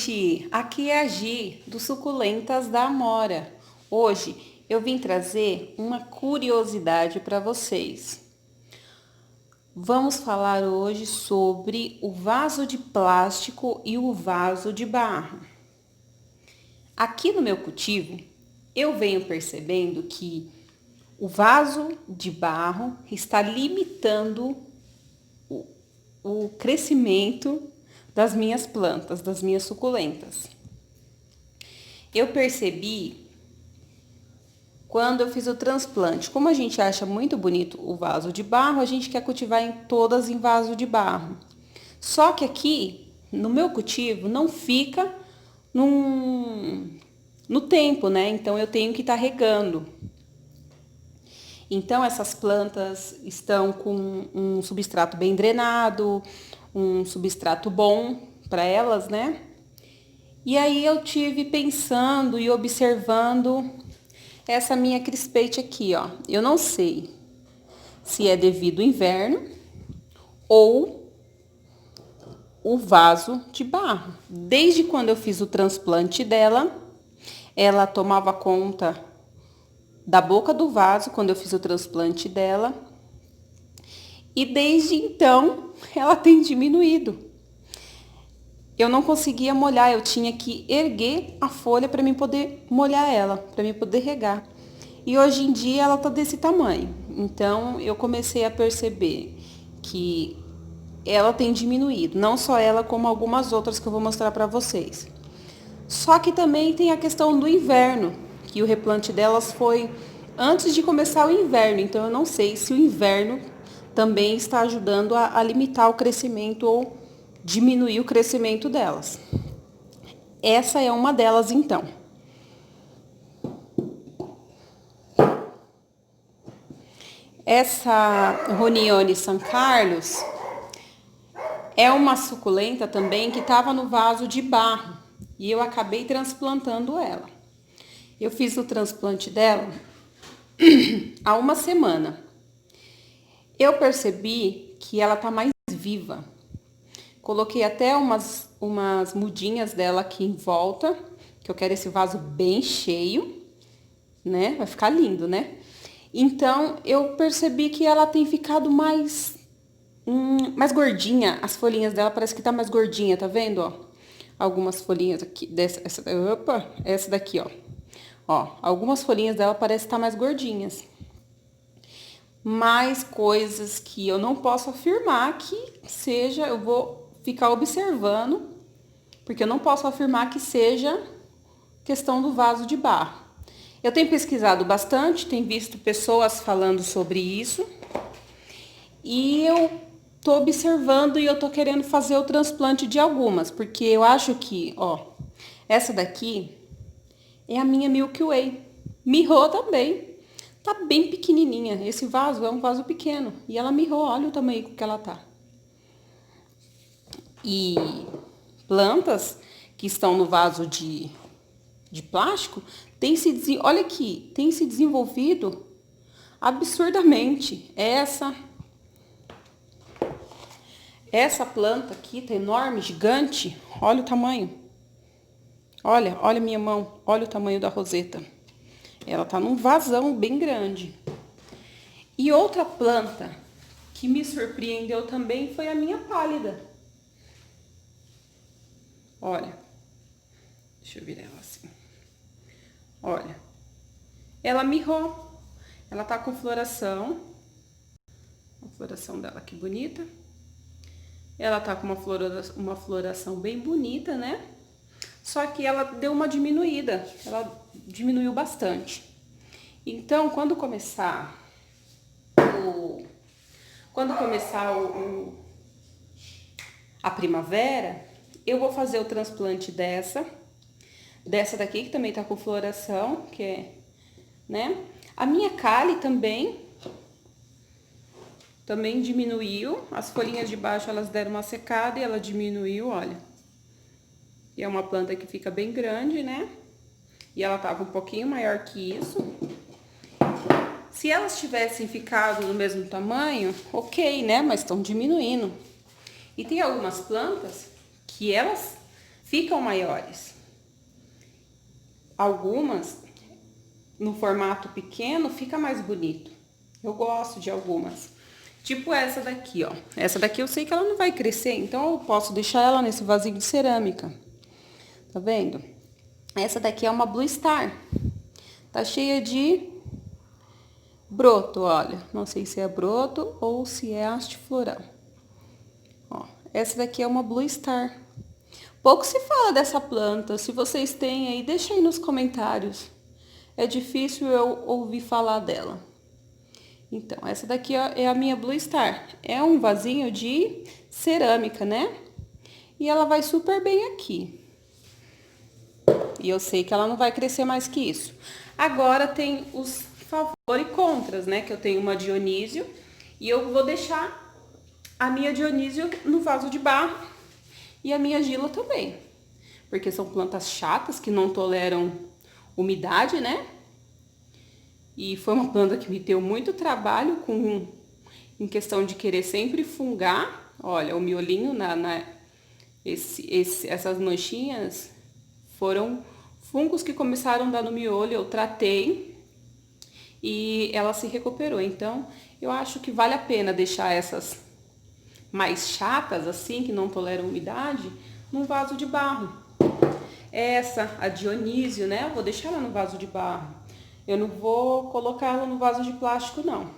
gente! Aqui é a Gi, do Suculentas da Amora. Hoje eu vim trazer uma curiosidade para vocês. Vamos falar hoje sobre o vaso de plástico e o vaso de barro. Aqui no meu cultivo, eu venho percebendo que o vaso de barro está limitando o crescimento das minhas plantas, das minhas suculentas. Eu percebi quando eu fiz o transplante. Como a gente acha muito bonito o vaso de barro, a gente quer cultivar todas em vaso de barro. Só que aqui, no meu cultivo, não fica no tempo, né? Então eu tenho que estar regando. Então essas plantas estão com um substrato bem drenado, um substrato bom para elas, né? E aí eu tive pensando e observando essa minha crispete aqui, ó. Eu não sei se é devido ao inverno ou o vaso de barro. Desde quando eu fiz o transplante dela, ela tomava conta da boca do vaso quando eu fiz o transplante dela. E desde então, ela tem diminuído. Eu não conseguia molhar, eu tinha que erguer a folha para mim poder molhar ela, para mim poder regar. E hoje em dia ela tá desse tamanho. Então eu comecei a perceber que ela tem diminuído, não só ela como algumas outras que eu vou mostrar para vocês. Só que também tem a questão do inverno, que o replante delas foi antes de começar o inverno, então eu não sei se o inverno também está ajudando a limitar o crescimento ou diminuir o crescimento delas. Essa é uma delas, então. Essa Ronione San Carlos é uma suculenta também que estava no vaso de barro e eu acabei transplantando ela. Eu fiz o transplante dela há uma semana. Eu percebi que ela tá mais viva. Coloquei até umas mudinhas dela aqui em volta, que eu quero esse vaso bem cheio, né? Vai ficar lindo, né? Então, eu percebi que ela tem ficado mais gordinha. As folhinhas dela parece que tá mais gordinha, tá vendo, ó? Algumas folhinhas aqui, essa daqui, ó. Ó, algumas folhinhas dela parece estar mais gordinhas. Mais coisas que eu não posso afirmar que seja, eu vou ficar observando, porque eu não posso afirmar que seja questão do vaso de barro. Eu tenho pesquisado bastante, tenho visto pessoas falando sobre isso, e eu tô observando e eu tô querendo fazer o transplante de algumas, porque eu acho que, ó, essa daqui é a minha Milky Way. Mirrou também. Tá bem pequenininha. Esse vaso é um vaso pequeno. E ela mirrou, olha o tamanho que ela tá. E plantas que estão no vaso de plástico, olha aqui, tem se desenvolvido absurdamente. Essa planta aqui tá enorme, gigante. Olha o tamanho. Olha minha mão. Olha o tamanho da roseta. Ela tá num vasão bem grande. E outra planta que me surpreendeu também foi a minha pálida. Olha. Deixa eu virar ela assim. Olha. Ela mirrou. Ela tá com floração. A floração dela que bonita. Ela tá com uma floração bem bonita, né? Só que ela deu uma diminuída. Ela diminuiu bastante. Então, quando começar a primavera, eu vou fazer o transplante dessa daqui que também tá com floração, que é, né? A minha Kali também diminuiu, as folhinhas de baixo elas deram uma secada e ela diminuiu, olha. E é uma planta que fica bem grande, né? E ela tava um pouquinho maior que isso. Se elas tivessem ficado no mesmo tamanho, ok, né? Mas estão diminuindo. E tem algumas plantas que elas ficam maiores. Algumas, no formato pequeno, fica mais bonito. Eu gosto de algumas. Tipo essa daqui, ó. Essa daqui eu sei que ela não vai crescer, então eu posso deixar ela nesse vasinho de cerâmica. Tá vendo? Essa daqui é uma Blue Star. Tá cheia de broto, olha. Não sei se é broto ou se é haste floral. Ó, essa daqui é uma Blue Star. Pouco se fala dessa planta. Se vocês têm aí, deixa aí nos comentários. É difícil eu ouvir falar dela. Então, essa daqui é a minha Blue Star. É um vasinho de cerâmica, né? E ela vai super bem aqui. E eu sei que ela não vai crescer mais que isso. Agora tem os favor e contras, né? Que eu tenho uma Dionísio e eu vou deixar a minha Dionísio no vaso de barro e a minha Gila também. Porque são plantas chatas que não toleram umidade, né? E foi uma planta que me deu muito trabalho em questão de querer sempre fungar. Olha, o miolinho, essas manchinhas foram fungos que começaram a dar no miolo. Eu tratei e ela se recuperou. Então, eu acho que vale a pena deixar essas mais chatas, assim, que não toleram umidade, num vaso de barro. Essa, a Dionísio, né? Eu vou deixar ela no vaso de barro. Eu não vou colocar ela no vaso de plástico, não.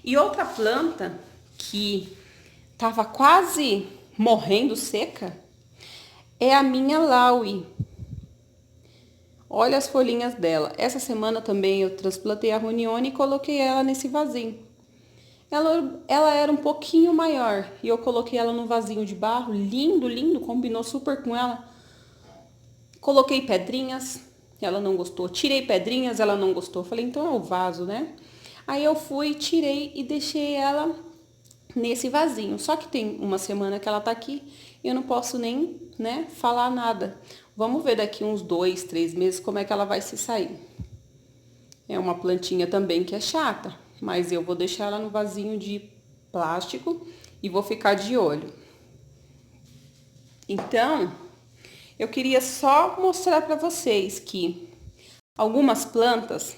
E outra planta que tava quase morrendo seca é a minha Laui. Olha as folhinhas dela. Essa semana também eu transplantei a Ronione e coloquei ela nesse vasinho. Ela era um pouquinho maior e eu coloquei ela num vasinho de barro. Lindo, lindo, combinou super com ela. Coloquei pedrinhas. Ela não gostou. Tirei pedrinhas, ela não gostou. Falei, então é o vaso, né? Aí eu fui, tirei e deixei ela nesse vasinho. Só que tem uma semana que ela tá aqui e eu não posso nem, né, falar nada. Vamos ver daqui uns 2, 3 meses como é que ela vai se sair. É uma plantinha também que é chata, mas eu vou deixar ela no vasinho de plástico e vou ficar de olho. Então, eu queria só mostrar para vocês que algumas plantas,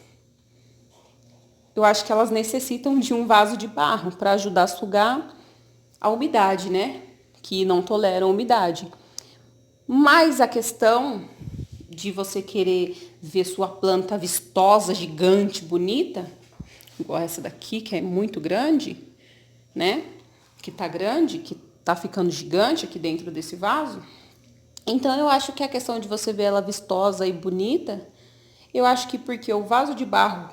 eu acho que elas necessitam de um vaso de barro para ajudar a sugar a umidade, né? Que não toleram umidade. Mas a questão de você querer ver sua planta vistosa, gigante, bonita, igual essa daqui, que é muito grande, né? Que tá grande, que tá ficando gigante aqui dentro desse vaso. Então, eu acho que a questão de você ver ela vistosa e bonita, eu acho que porque o vaso de barro,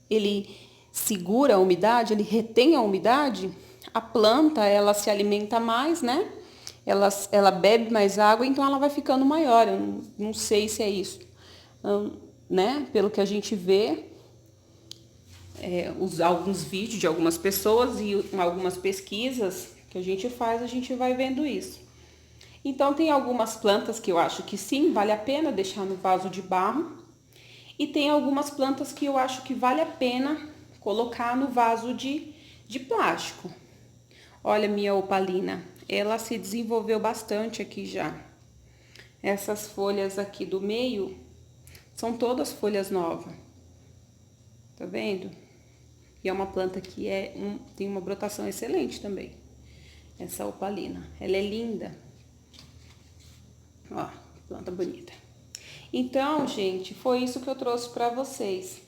ele segura a umidade, ele retém a umidade, a planta, ela se alimenta mais, né? Ela bebe mais água, então ela vai ficando maior. Eu não sei se é isso, né? Pelo que a gente vê, alguns vídeos de algumas pessoas e algumas pesquisas que a gente faz, a gente vai vendo isso. Então, tem algumas plantas que eu acho que sim, vale a pena deixar no vaso de barro. E tem algumas plantas que eu acho que vale a pena colocar no vaso de plástico. Olha, minha opalina, ela se desenvolveu bastante aqui já. Essas folhas aqui do meio são todas folhas novas. Tá vendo? E é uma planta que tem uma brotação excelente também. Essa opalina, ela é linda. Ó, planta bonita. Então, gente, foi isso que eu trouxe para vocês.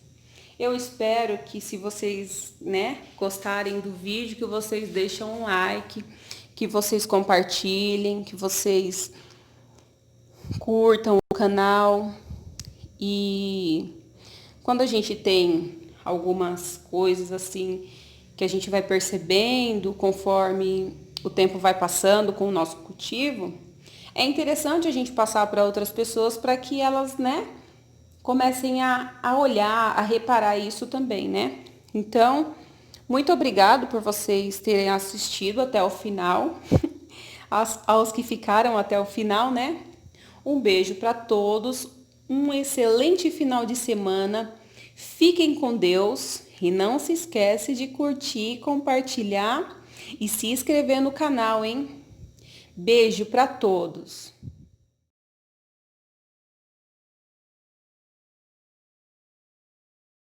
Eu espero que se vocês, né, gostarem do vídeo, que vocês deixem um like, que vocês compartilhem, que vocês curtam o canal. E quando a gente tem algumas coisas assim que a gente vai percebendo conforme o tempo vai passando com o nosso cultivo, é interessante a gente passar para outras pessoas para que elas, né, comecem a olhar, a reparar isso também, né? Então, muito obrigado por vocês terem assistido até o final, aos que ficaram até o final, né? Um beijo para todos, um excelente final de semana, fiquem com Deus e não se esquece de curtir, compartilhar e se inscrever no canal, hein? Beijo para todos!